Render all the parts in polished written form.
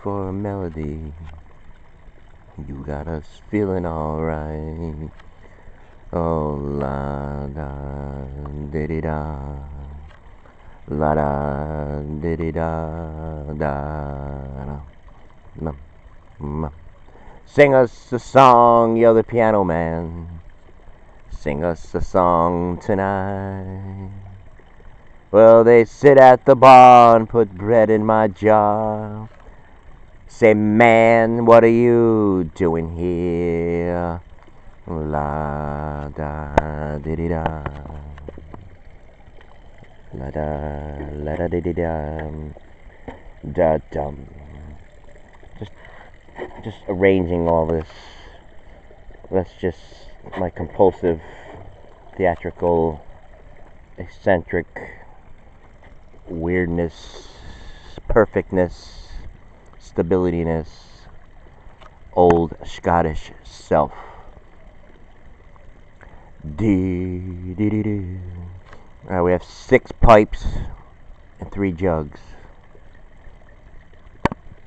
for a melody. You got us feeling alright. Oh la da diddy da, la da diddy da da. Sing us a song, you're the piano man. Sing us a song tonight. Well, they sit at the bar and put bread in my jar. Say, man, what are you doing here? La da diddy da, la da diddy da, da dum. Just arranging all this. That's just my compulsive, theatrical, eccentric weirdness, perfectness, stabilityness, old Scottish self. Dee dee dee dee. Alright, we have 6 pipes and 3 jugs.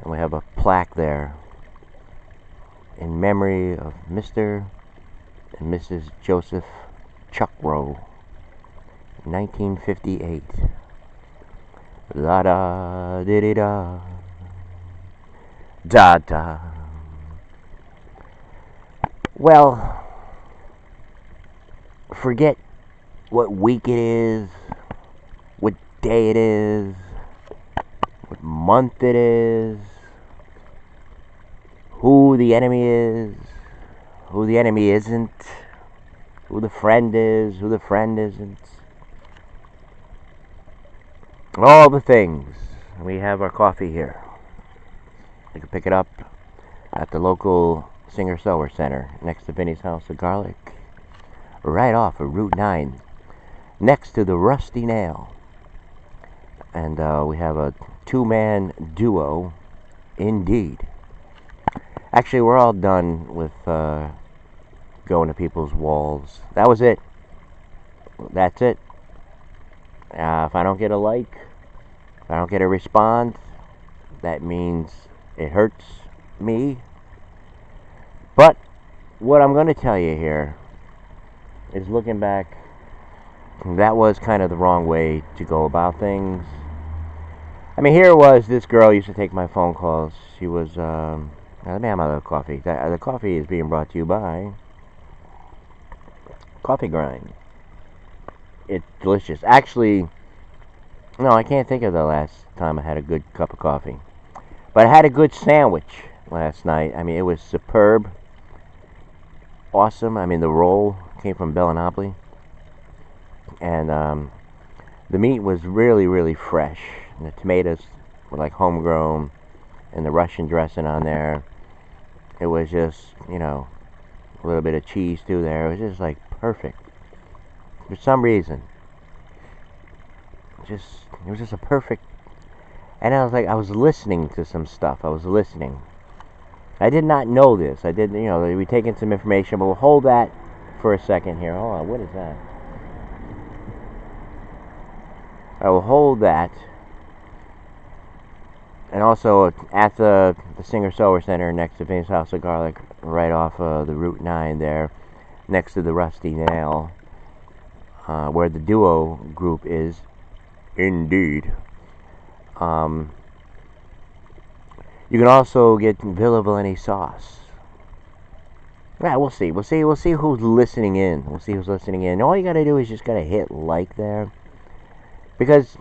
And we have a plaque there in memory of Mr. and Mrs. Joseph Chuckrow, 1958. La da diddy da, da da. Well, forget what week it is, what day it is, what month it is, who the enemy is, who the enemy isn't, who the friend is, who the friend isn't. All the things. We have our coffee here. You can pick it up at the local Singer-Sower Center next to Vinny's House of Garlic, right off of Route 9, next to the Rusty Nail. And we have a 2-man duo, indeed. Actually, we're all done with going to people's walls. That was it. That's it. If I don't get a like, if I don't get a response, that means it hurts me. But what I'm going to tell you here is, looking back, that was kind of the wrong way to go about things. I mean, here it was, this girl used to take my phone calls. She was, let me have my little coffee. The coffee is being brought to you by Coffee Grind. It's delicious. Actually, no, I can't think of the last time I had a good cup of coffee. But I had a good sandwich last night. I mean, it was superb. Awesome. I mean, the roll came from Bellinopoli. And the meat was really, really fresh. And the tomatoes were like homegrown. And the Russian dressing on there. It was just, a little bit of cheese too there. It was just like perfect. For some reason. It was just a perfect. And I was listening to some stuff. I was listening. I did not know this. I didn't, we taking some information, but we'll hold that for a second here. Hold on, what is that? I will hold that. And also at the Singer-Sower Center next to Vinny's House of Garlic, right off the Route 9 there, next to the Rusty Nail, where the duo group is, indeed. You can also get Villa Bellini sauce. Yeah, we'll see. We'll see who's listening in. We'll see who's listening in. All you gotta do is just gotta hit like there, because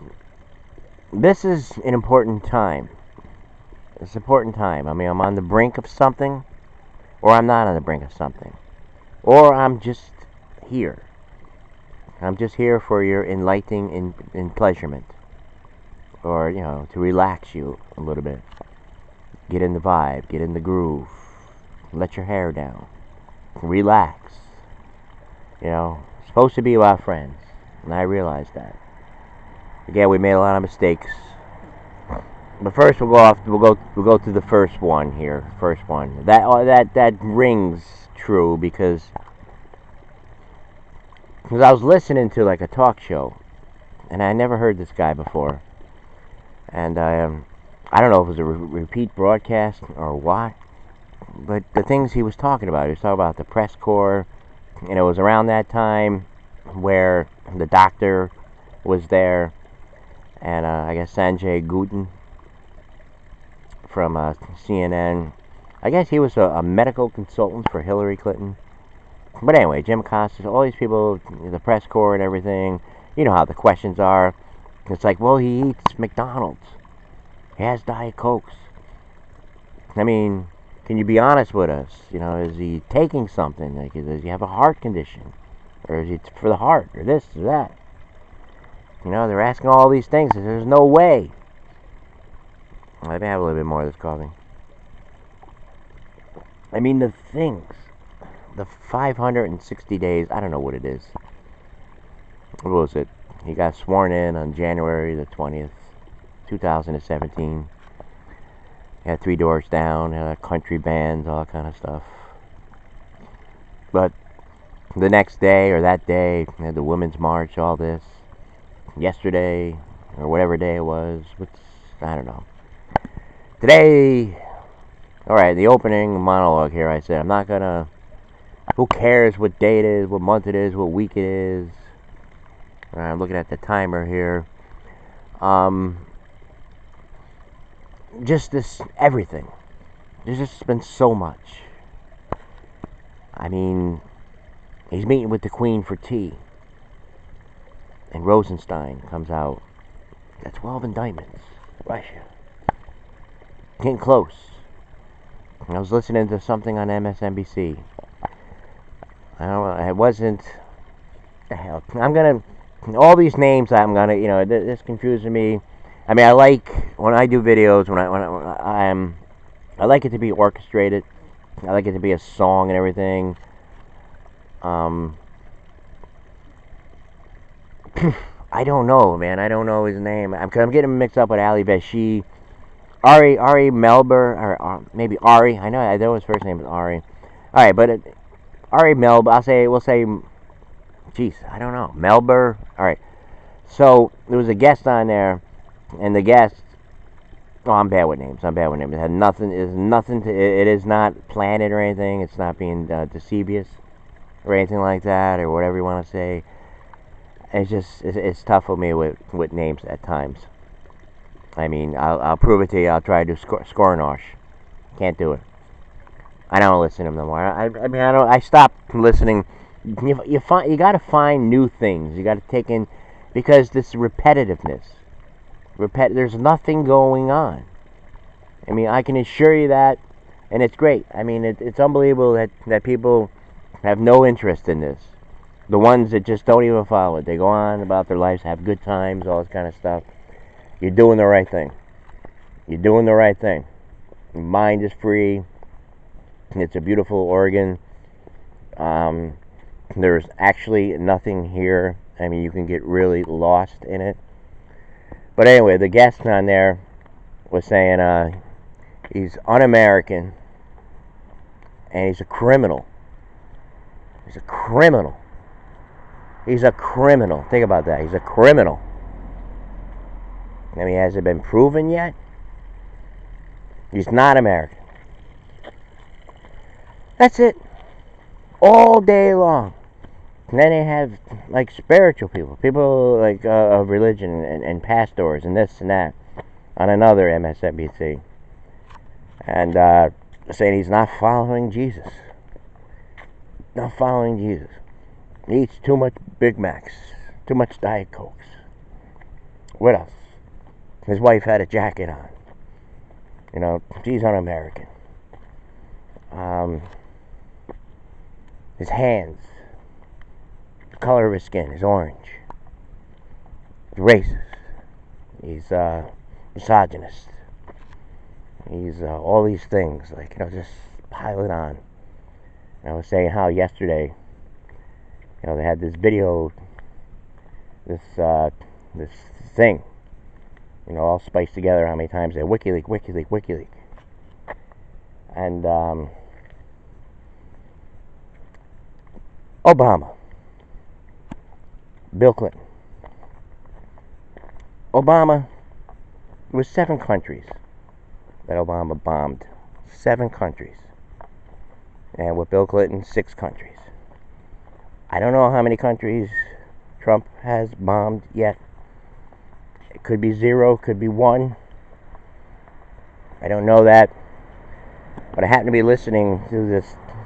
this is an important time. It's an important time. I mean, I'm on the brink of something, or I'm not on the brink of something, or I'm just here. I'm just here for your enlightening pleasurement, or to relax you a little bit. Get in the vibe, get in the groove, let your hair down, relax. It's supposed to be about friends, and I realize that. Again, we made a lot of mistakes. But first, we'll go to the first one here. First one. That rings true because I was listening to like a talk show, and I never heard this guy before, and I I don't know if it was a repeat broadcast or what, but the things he was talking about, he was talking about the press corps, and it was around that time where the doctor was there, and I guess Sanjay Gautam from CNN. I guess he was a medical consultant for Hillary Clinton. But anyway, Jim Costas, all these people, the press corps and everything, you know how the questions are. It's like, well, he eats McDonald's. He has Diet Cokes. I mean, can you be honest with us? You know, is he taking something? Like, does he have a heart condition? Or is it for the heart? Or this or that? You know, they're asking all these things. There's no way. Let me have a little bit more of this coffee. I mean, the things. The 560 days, I don't know what it is. What was it? He got sworn in on January the 20th, 2017. He had Three Doors Down, had country bands, all that kind of stuff. But the next day or that day, they had the Women's March, all this. Yesterday, or whatever day it was, I don't know. Today, alright, the opening monologue here, I said, I'm not gonna, who cares what day it is, what month it is, what week it is. Alright, I'm looking at the timer here. Just this, everything. There's just been so much. I mean, he's meeting with the Queen for tea. And Rosenstein comes out. Got 12 indictments. Russia. Getting close. I was listening to something on MSNBC. I don't know, it wasn't... The hell. I'm gonna... All these names I'm gonna... You know, this confuses me. I mean, I like... When I do videos, I like it to be orchestrated. I like it to be a song and everything. I don't know, man. I don't know his name. I'm getting mixed up with Ali Beshi. Ari Melber, or maybe Ari. I know his first name is Ari. All right, but Ari Melber. We'll say. Jeez, I don't know. Melber. All right. So there was a guest on there, and the guest. Oh, I'm bad with names. It had nothing. It is not planted or anything. It's not being deceivious or anything like that, or whatever you want to say. It's tough for me with names at times. I mean, I'll prove it to you. I'll try to do Skornosh. Can't do it. I don't listen to him no more. I stopped listening. You got to find new things. You got to take in, because this repetitiveness. There's nothing going on. I mean, I can assure you that, and it's great. I mean, it's unbelievable that people have no interest in this. The ones that just don't even follow it. They go on about their lives, have good times, all this kind of stuff. You're doing the right thing. You're doing the right thing. Your mind is free. It's a beautiful organ. There's actually nothing here. I mean, you can get really lost in it. But anyway, the guest on there was saying he's un-American and he's a criminal. He's a criminal. He's a criminal. Think about that. He's a criminal. I mean, has it been proven yet? He's not American. That's it. All day long. And then they have, like, spiritual people like of religion and pastors and this and that on another MSNBC. And saying he's not following Jesus. Not following Jesus. He eats too much Big Macs, too much Diet Cokes. What else? His wife had a jacket on. You know, she's un-American. His hands, the color of his skin is orange. He's racist. He's misogynist. He's all these things, like, you know, just pile it on. And I was saying how yesterday, you know, they had this video, this thing, you know, all spiced together, how many times they WikiLeaks. And Obama, Bill Clinton. Obama, it was 7 countries. that Obama bombed 7 countries. And with Bill Clinton, 6 countries. I don't know how many countries Trump has bombed yet. It could be 0, could be 1. I don't know that. But I happened to be listening to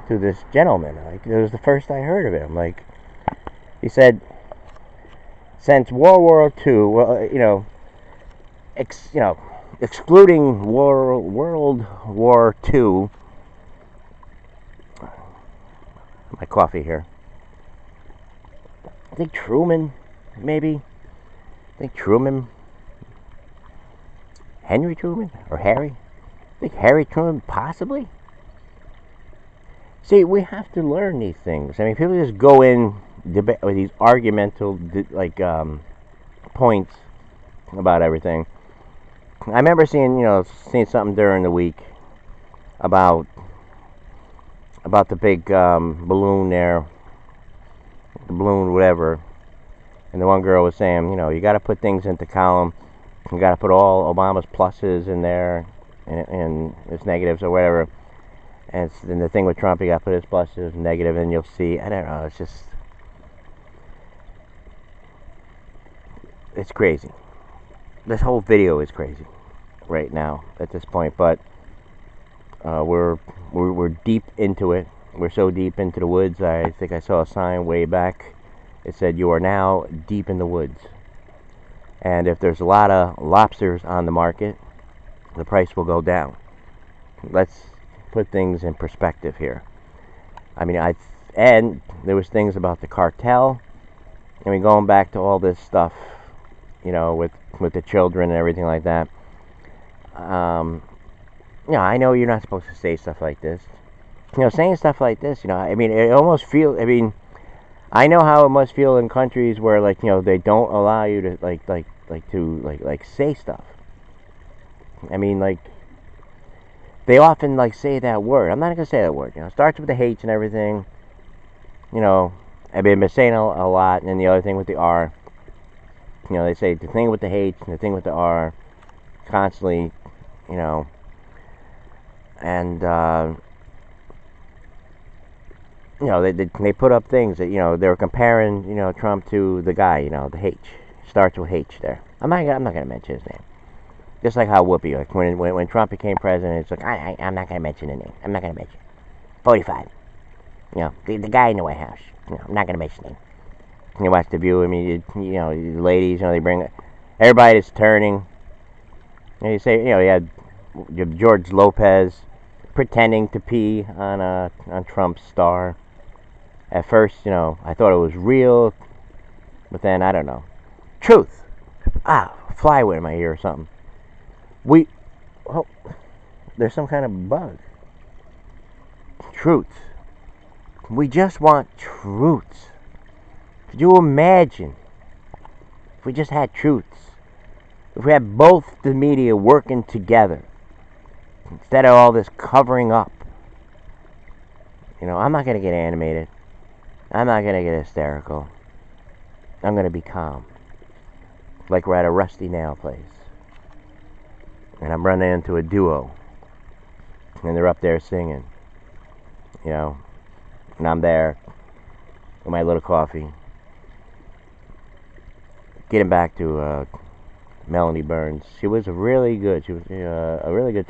this gentleman. Like, it was the first I heard of him. Like, he said, since World War II, well, excluding World War II, my coffee here. I think Truman, maybe. I think Truman, Henry Truman, or Harry. I think Harry Truman, possibly. See, we have to learn these things. I mean, people just go in debate with these argumental points about everything. I remember seeing something during the week about the big balloon there, the balloon whatever, and the one girl was saying, you got to put things into column. You got to put all Obama's pluses in there and his negatives or whatever. And then the thing with Trump, you got to put his pluses and negative, and you'll see. I don't know. It's just, it's crazy. This whole video is crazy right now at this point, but we're deep into it. We're so deep into the woods. I think I saw a sign way back. It said, "You are now deep in the woods." And if there's a lot of lobsters on the market, the price will go down. Let's put things in perspective here. I mean, and there was things about the cartel. I mean, going back to all this stuff, with the children and everything like that. I know you're not supposed to say stuff like this. Saying stuff like this, I mean, it almost feels. I mean, I know how it must feel in countries where, they don't allow you to say stuff. I mean, they often say that word. I'm not gonna say that word. It starts with the H and everything. I've been saying a lot, and then the other thing with the R. They say the thing with the H and the thing with the R, constantly, and they put up things that they were comparing Trump to the guy, the H starts with H there. I'm not gonna mention his name. Just like how Whoopi, when Trump became president, it's like I'm not gonna mention the name. I'm not gonna mention 45. The guy in the White House. I'm not gonna mention him. You watch The View. I mean, the ladies, they bring everybody is turning. And you say, you had George Lopez pretending to pee on Trump's star. At first, I thought it was real, but then I don't know. Truth. Flyweight in my ear or something. There's some kind of bug. Truth. We just want truth. Could you imagine if we just had truths? If we had both the media working together instead of all this covering up. I'm not going to get animated. I'm not going to get hysterical. I'm going to be calm. Like we're at a Rusty Nail place. And I'm running into a duo. And they're up there singing. And I'm there with my little coffee. Getting back to Melanie Burns. She was a really good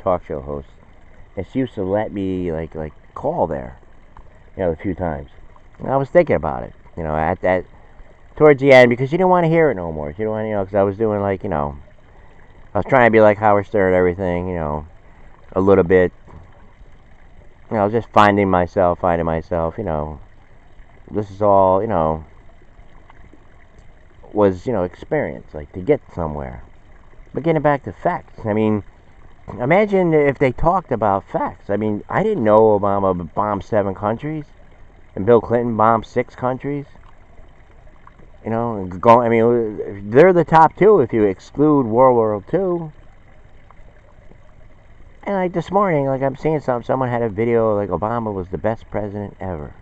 talk show host. And she used to let me call there, a few times. And I was thinking about it, at that towards the end, because you didn't want to hear it no more. You don't want, because I was doing I was trying to be like Howard Stern, everything, a little bit. Just finding myself. This is all, was, experience, to get somewhere. But getting back to facts, I mean, imagine if they talked about facts. I mean, I didn't know Obama bombed 7 countries, and Bill Clinton bombed 6 countries. I mean, they're the top 2 if you exclude World War II. And this morning, I'm seeing someone had a video Obama was the best president ever.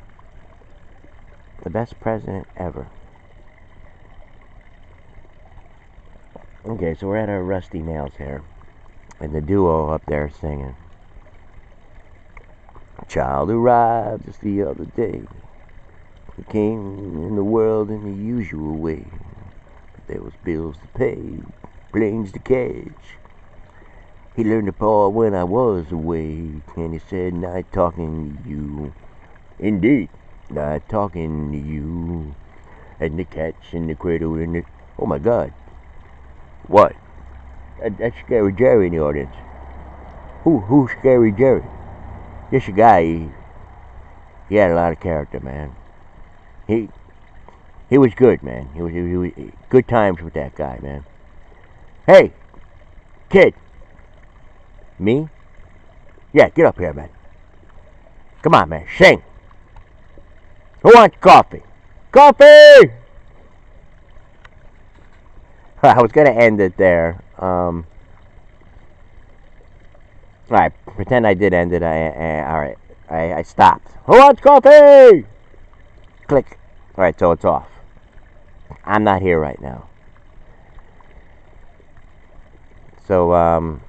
The best president ever. Okay, so we're at our Rusty Nails here. And the duo up there singing. A child arrived just the other day. He came in the world in the usual way. But there was bills to pay, planes to catch. He learned to paw when I was away. And he said, not talking to you. Indeed, not talking to you. And the catch in the cradle in the... Oh my God. What? That's Scary Jerry in the audience. Who's Scary Jerry? This guy, he had a lot of character, man. He was good, man. He was good times with that guy, man. Hey, kid. Me? Yeah, get up here, man. Come on, man. Sing. Who wants coffee? Coffee! I was gonna end it there. Alright, pretend I did end it. Alright. I stopped. Who wants coffee? Click. Alright, so it's off. I'm not here right now. So,